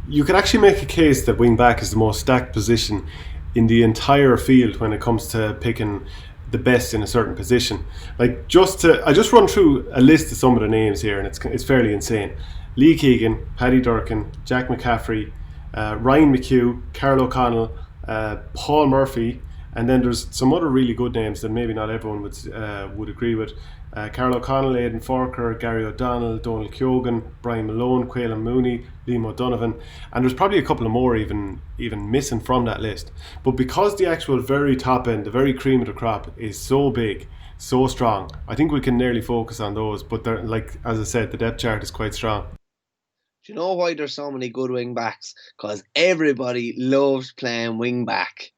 You could actually make a case that wing back is the most stacked position in the entire field when it comes to picking the best in a certain position. I just run through a list of some of the names here, and it's fairly insane. Lee Keegan, Paddy Durcan, Jack McCaffrey, Ryan McHugh, Carl O'Connell, Paul Murphy, and then there's some other really good names that maybe not everyone would agree with. Carl O'Connell, Aidan Forker, Gary O'Donnell, Donald Keogan, Brian Malone, Quaylen Mooney, Liam O'Donovan, and there's probably a couple of more even missing from that list. But because the actual very top end, the very cream of the crop, is so big, so strong, I think we can nearly focus on those. But they're, like as I said, the depth chart is quite strong. Do you know why there's so many good wing backs? Because everybody loves playing wing back.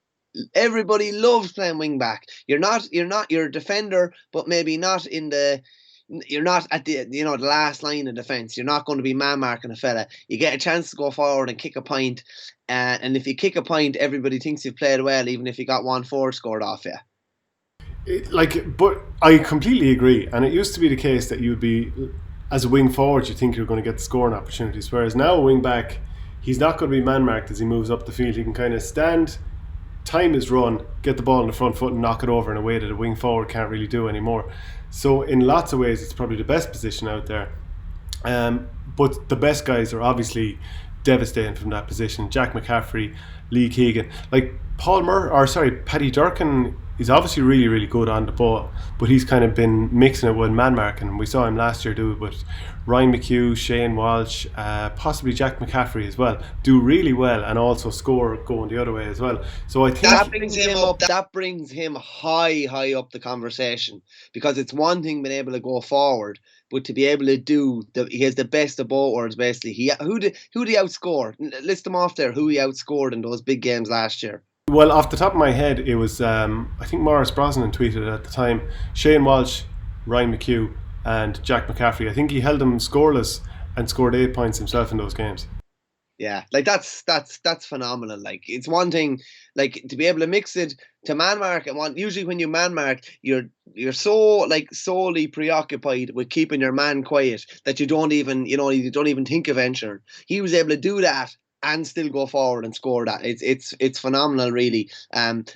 Everybody loves playing wing back. You're a defender, but maybe not in the. You're not at the last line of defence. You're not going to be man marking a fella. You get a chance to go forward and kick a point, and if you kick a point, everybody thinks you've played well, even if you got 1-4 scored off you. But I completely agree. And it used to be the case that you'd be, as a wing forward, you think you're going to get scoring opportunities. Whereas now a wing back, he's not going to be man marked as he moves up the field. He can kind of stand, time his run, get the ball in the front foot and knock it over in a way that a wing forward can't really do anymore. So in lots of ways, it's probably the best position out there. But the best guys are obviously devastating from that position. Jack McCaffrey, Lee Keegan, like Paddy Durcan is obviously really, really good on the ball, but he's kind of been mixing it with man marking. We saw him last year do it with Ryan McHugh, Shane Walsh, possibly Jack McCaffrey as well, do really well and also score going the other way as well. So I think That brings him up. That brings him high up the conversation, because it's one thing being able to go forward, but to be able to he has the best of both worlds. Basically, who did he outscore? List them off there. Who he outscored in those big games last year? Well, off the top of my head, it was I think Morris Brosnan tweeted it at the time. Shane Walsh, Ryan McHugh, and Jack McCaffrey. I think he held them scoreless and scored 8 points himself in those games. Yeah, like that's phenomenal. Like, it's one thing, like, to be able to mix it to man mark, and usually when you man mark, you're so, like, solely preoccupied with keeping your man quiet that you don't even think of venturing. He was able to do that and still go forward and score that. It's phenomenal, really.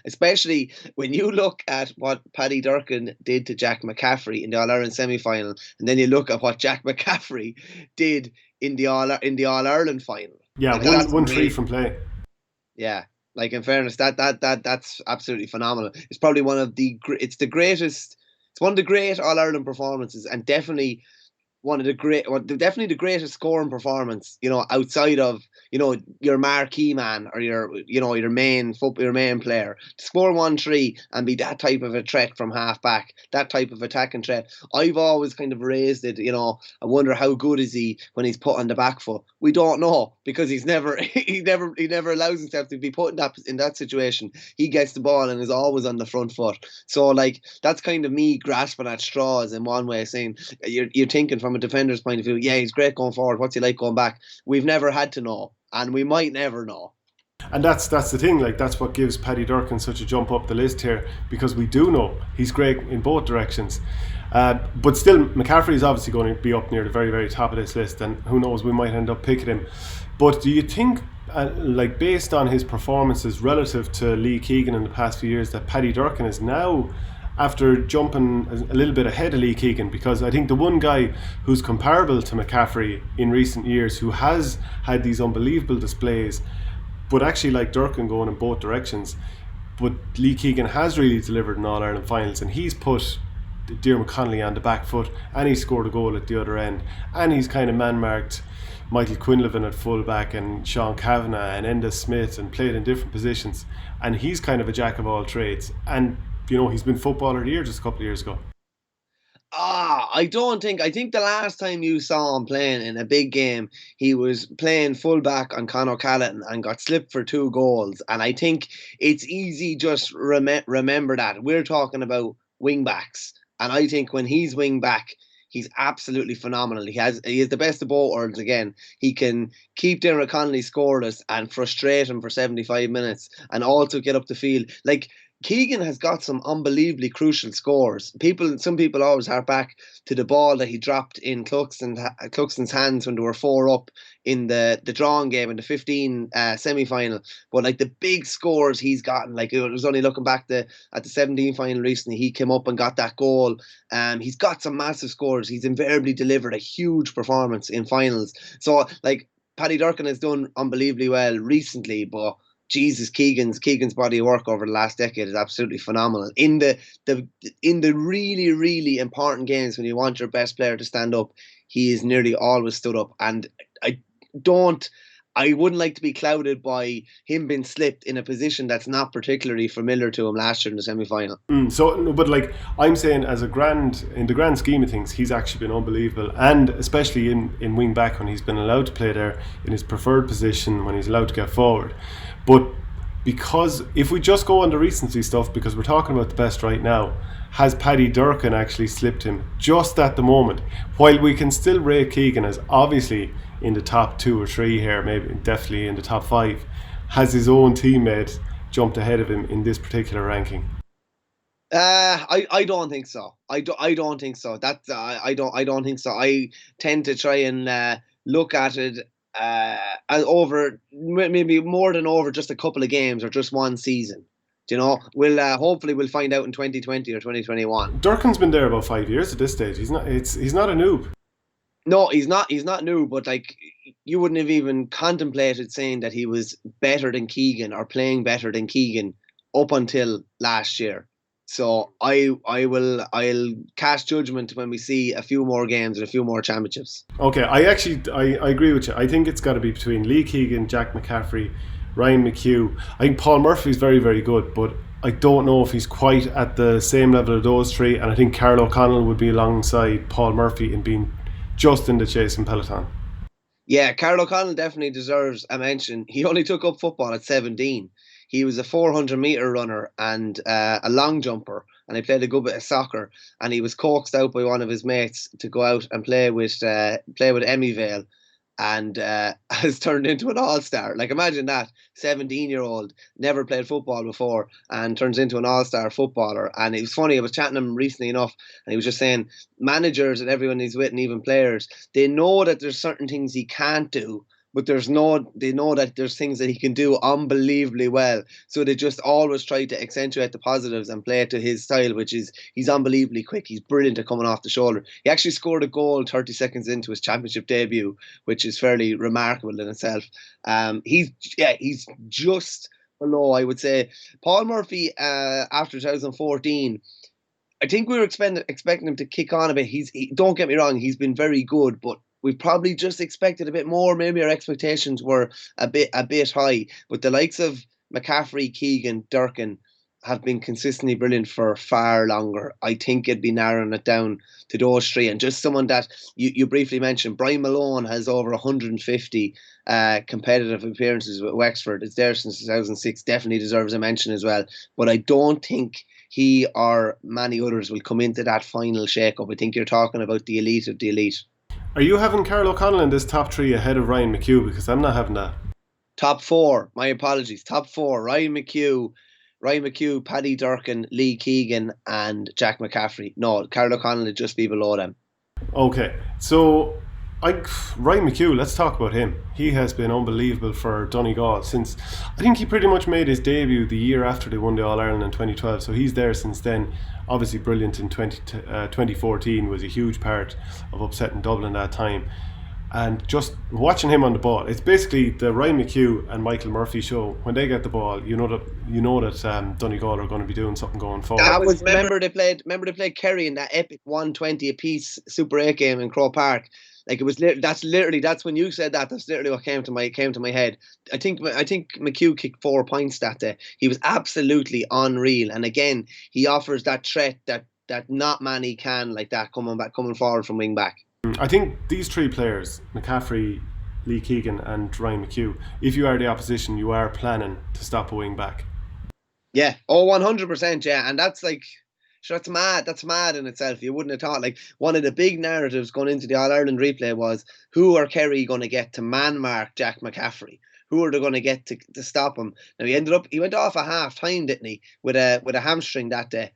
Especially when you look at what Paddy Durcan did to Jack McCaffrey in the All Ireland semi final, and then you look at what Jack McCaffrey did in the All Ireland final. Yeah, Like, one three from play. yeah. Like, in fairness, that's absolutely phenomenal. It's probably it's the greatest. It's one of the great All Ireland performances, and definitely definitely the greatest scoring performance, outside of, your marquee man, or your main player. To score 1-3 and be that type of a threat from half back, that type of attacking threat. I've always kind of raised it, I wonder how good is he when he's put on the back foot. We don't know, because he's never he never allows himself to be put in that situation. He gets the ball and is always on the front foot. So, like, that's kind of me grasping at straws in one way, saying you're thinking from a defender's point of view, yeah, he's great going forward. What's he like going back? We've never had to know, and we might never know. And that's the thing. Like, that's what gives Paddy Durcan such a jump up the list here, because we do know he's great in both directions. But still, McCaffrey is obviously going to be up near the very, very top of this list, and who knows, we might end up picking him. But do you think, based on his performances relative to Lee Keegan in the past few years, that Paddy Durcan is now, after jumping a little bit ahead of Lee Keegan? Because I think the one guy who's comparable to McCaffrey in recent years, who has had these unbelievable displays, but actually, like Durcan, going in both directions, but Lee Keegan has really delivered in All Ireland finals, and he's put Diarmuid Connolly on the back foot, and he scored a goal at the other end, and he's kind of man-marked Michael Quinlivan at fullback and Sean Kavanagh and Enda Smith, and played in different positions, and he's kind of a jack of all trades. And he's been footballer of the year just a couple of years ago. I don't think. I think the last time you saw him playing in a big game, he was playing fullback on Conor Callaghan and got slipped for 2 goals. And I think it's easy just remember that we're talking about wing backs, and I think when he's wing back, he's absolutely phenomenal. He is the best of both worlds. Again, he can keep Diarmuid Connolly scoreless and frustrate him for 75 minutes, and also get up the field. Like, Keegan has got some unbelievably crucial scores. Some people always hark back to the ball that he dropped in Cluxton's hands when they were 4 up in the drawing game in the 15 semi-final. But like the big scores he's gotten, like it was only looking back at the 17 final recently, he came up and got that goal. He's got some massive scores. He's invariably delivered a huge performance in finals. So like Paddy Durcan has done unbelievably well recently, but Jesus, Keegan's body of work over the last decade is absolutely phenomenal. In the really, really important games when you want your best player to stand up, he is nearly always stood up. And I wouldn't like to be clouded by him being slipped in a position that's not particularly familiar to him last year in the semi-final. But like I'm saying, in the grand scheme of things, he's actually been unbelievable, and especially in wing back when he's been allowed to play there in his preferred position when he's allowed to get forward. But because if we just go on the recency stuff, because we're talking about the best right now, has Paddy Durcan actually slipped him just at the moment? While we can still rate Keegan as obviously in the top 2 or 3 here, maybe definitely in the top 5, has his own teammate jumped ahead of him in this particular ranking? I don't think so. I don't think so. I don't think so. I tend to try and look at it over maybe more than over just a couple of games or just one season. You know, hopefully we'll find out in 2020 or 2021. Durcan's been there about 5 years at this stage. He's not a noob. No, he's not new, but like you wouldn't have even contemplated saying that he was better than Keegan or playing better than Keegan up until last year. So I'll cast judgment when we see a few more games and a few more championships. Okay, I agree with you. I think it's got to be between Lee Keegan, Jack McCaffrey, Ryan McHugh. I think Paul Murphy's very, very good, but I don't know if he's quite at the same level of those three. And I think Carl O'Connell would be alongside Paul Murphy in being just in the chase in peloton. Yeah, Carl O'Connell definitely deserves a mention. He only took up football at 17. He was a 400-metre runner and a long jumper, and he played a good bit of soccer. And he was coaxed out by one of his mates to go out and play with Emmyvale, and has turned into an all-star. Like, imagine that, 17-year-old, never played football before, and turns into an all-star footballer. And it was funny, I was chatting to him recently enough, and he was just saying, managers and everyone he's with, and even players, they know that there's certain things he can't do, but they know that there's things that he can do unbelievably well. So they just always try to accentuate the positives and play it to his style, which is he's unbelievably quick. He's brilliant at coming off the shoulder. He actually scored a goal 30 seconds into his championship debut, which is fairly remarkable in itself. He's just below, I would say. Paul Murphy, after 2014, I think we were expecting him to kick on a bit. Don't get me wrong, he's been very good, but we probably just expected a bit more. Maybe our expectations were a bit high. But the likes of McCaffrey, Keegan, Durcan have been consistently brilliant for far longer. I think it'd be narrowing it down to those three. And just someone that you briefly mentioned, Brian Malone has over 150 competitive appearances with Wexford. It's there since 2006. Definitely deserves a mention as well. But I don't think he or many others will come into that final shake-up. I think you're talking about the elite of the elite. Are you having Carl O'Connell in this top 3 ahead of Ryan McHugh? Because I'm not having that. Top 4, my apologies. Top 4, Ryan McHugh, Paddy Durcan, Lee Keegan and Jack McCaffrey. No, Carl O'Connell would just be below them. Okay, so Ryan McHugh, let's talk about him. He has been unbelievable for Donegal since, I think he pretty much made his debut the year after they won the All-Ireland in 2012, so he's there since then. Obviously brilliant in 2014, was a huge part of upsetting Dublin that time. And just watching him on the ball, it's basically the Ryan McHugh and Michael Murphy show. When they get the ball, you know that Donegal are going to be doing something going forward. That was remember they played Kerry in that epic 120 apiece Super 8 game in Croke Park. Like, it was that's when you said that. That's literally what came to my head. I think McHugh kicked 4 points that day. He was absolutely unreal, and again, he offers that threat that not many can, like that, coming forward from wing back. I think these 3 players, McCaffrey, Lee Keegan and Ryan McHugh, if you are the opposition, you are planning to stop a wing back. Yeah, 100%, yeah, and that's like, Sure, that's mad. That's mad in itself. You wouldn't have thought. Like, one of the big narratives going into the All Ireland replay was, who are Kerry going to get to man mark Jack McCaffrey? Who are they going to get to stop him? Now he went off at half time, didn't he, with a hamstring that day.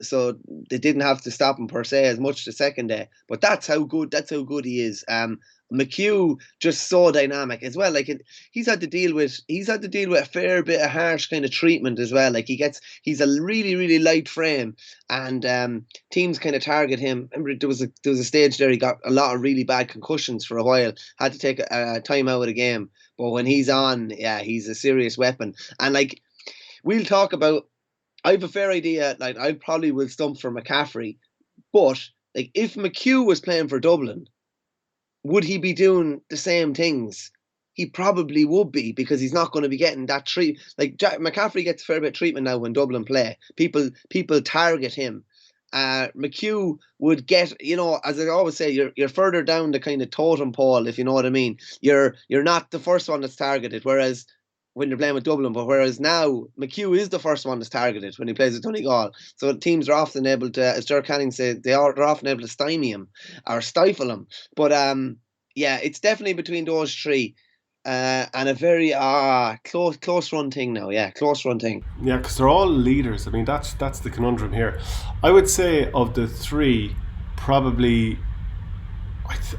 So they didn't have to stop him per se as much the second day. But that's how good he is. McHugh just so dynamic as well. Like, he's had to deal with a fair bit of harsh kind of treatment as well. Like, he's a really, really light frame, and teams kind of target him. Remember, there was a stage there he got a lot of really bad concussions for a while, had to take a time out of the game. But when he's on, yeah, he's a serious weapon. And like, we'll talk about, I have a fair idea. Like, I probably will stump for McCaffrey, but like, if McHugh was playing for Dublin, would he be doing the same things? He probably would be, because he's not going to be getting that treat. Like, Jack McCaffrey gets a fair bit of treatment now when Dublin play. People target him. McHugh would get, as I always say, you're further down the kind of totem pole, if you know what I mean. You're not the first one that's targeted, whereas when you're playing with Dublin, but whereas now McHugh is the first one that's targeted when he plays with Donegal. So teams are often able to, as Ger Canning said, they're often able to stymie him or stifle him. But yeah, it's definitely between those three. And a very close run thing now. Yeah, close run thing. Yeah, because they're all leaders. I mean, that's the conundrum here. I would say of the three, probably,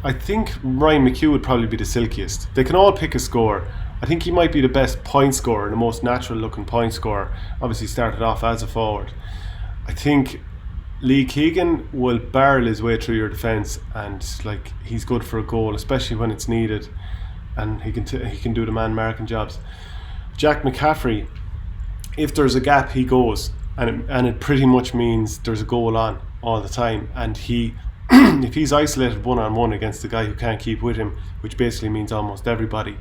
I think Ryan McHugh would probably be the silkiest. They can all pick a score. I think he might be the best point scorer, the most natural looking point scorer. Obviously started off as a forward. I think Lee Keegan will barrel his way through your defence, and like, he's good for a goal, especially when it's needed, and he can do the man marking jobs. Jack McCaffrey, if there's a gap, he goes, and it pretty much means there's a goal on all the time. And he, if he's isolated 1-on-1 against the guy who can't keep with him, which basically means almost everybody,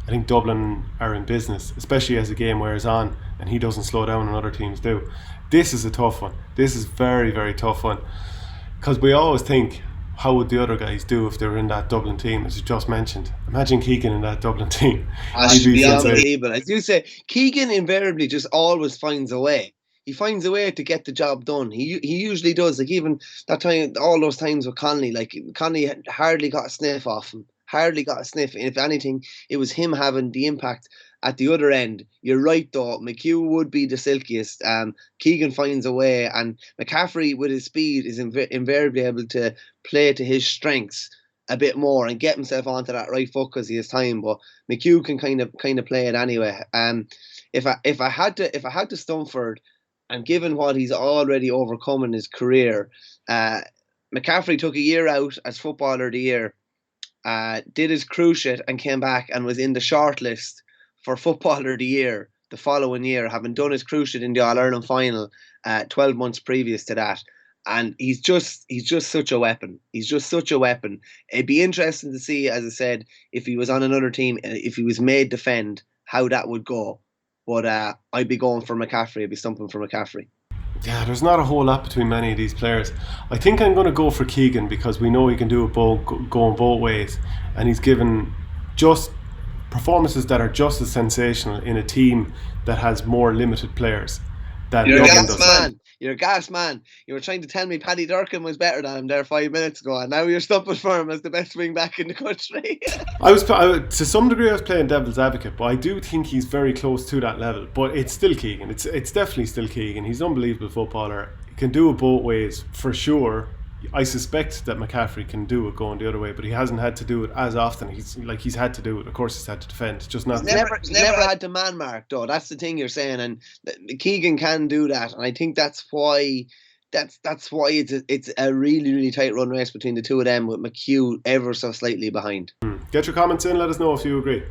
I think Dublin are in business, especially as the game wears on and he doesn't slow down and other teams do. This is a tough one. This is very, very tough one, because we always think, how would the other guys do if they were in that Dublin team, as you just mentioned? Imagine Keegan in that Dublin team. Should be unbelievable. As you say, Keegan invariably just always finds a way. He finds a way to get the job done. He usually does. Like, even that time, all those times with Connolly, like, Connolly hardly got a sniff off him. Hardly got a sniff. And if anything, it was him having the impact at the other end. You're right, though. McHugh would be the silkiest. Keegan finds a way, and McCaffrey, with his speed, is invariably able to play to his strengths a bit more and get himself onto that right foot because he has time. But McHugh can kind of play it anyway. If I had to Stumford, and given what he's already overcome in his career, McCaffrey took a year out as Footballer of the Year, did his cruciate and came back and was in the shortlist for Footballer of the Year the following year, having done his cruciate in the All-Ireland final 12 months previous to that. And he's just such a weapon. He's just such a weapon. It'd be interesting to see, as I said, if he was on another team, if he was made defend, how that would go. But I'd be going for McCaffrey. I'd be stumping for McCaffrey. Yeah, there's not a whole lot between many of these players. I think I'm going to go for Keegan, because we know he can do it going both ways, and he's given just performances that are just as sensational in a team that has more limited players than Dublin does. Man. You're a gas man. You were trying to tell me Paddy Durcan was better than him there 5 minutes ago, and now you're stumping for him as the best wing back in the country. To some degree, I was playing devil's advocate, but I do think he's very close to that level. But it's still Keegan. It's definitely still Keegan. He's an unbelievable footballer. He can do it both ways for sure. I suspect that McCaffrey can do it going the other way, but he hasn't had to do it as often. He's had to do it. Of course, he's had to defend. Just not. He's never had to man mark, though. That's the thing you're saying, and Keegan can do that, and I think that's why. That's why it's a really, really tight run race between the two of them, with McHugh ever so slightly behind. Get your comments in. Let us know if you agree.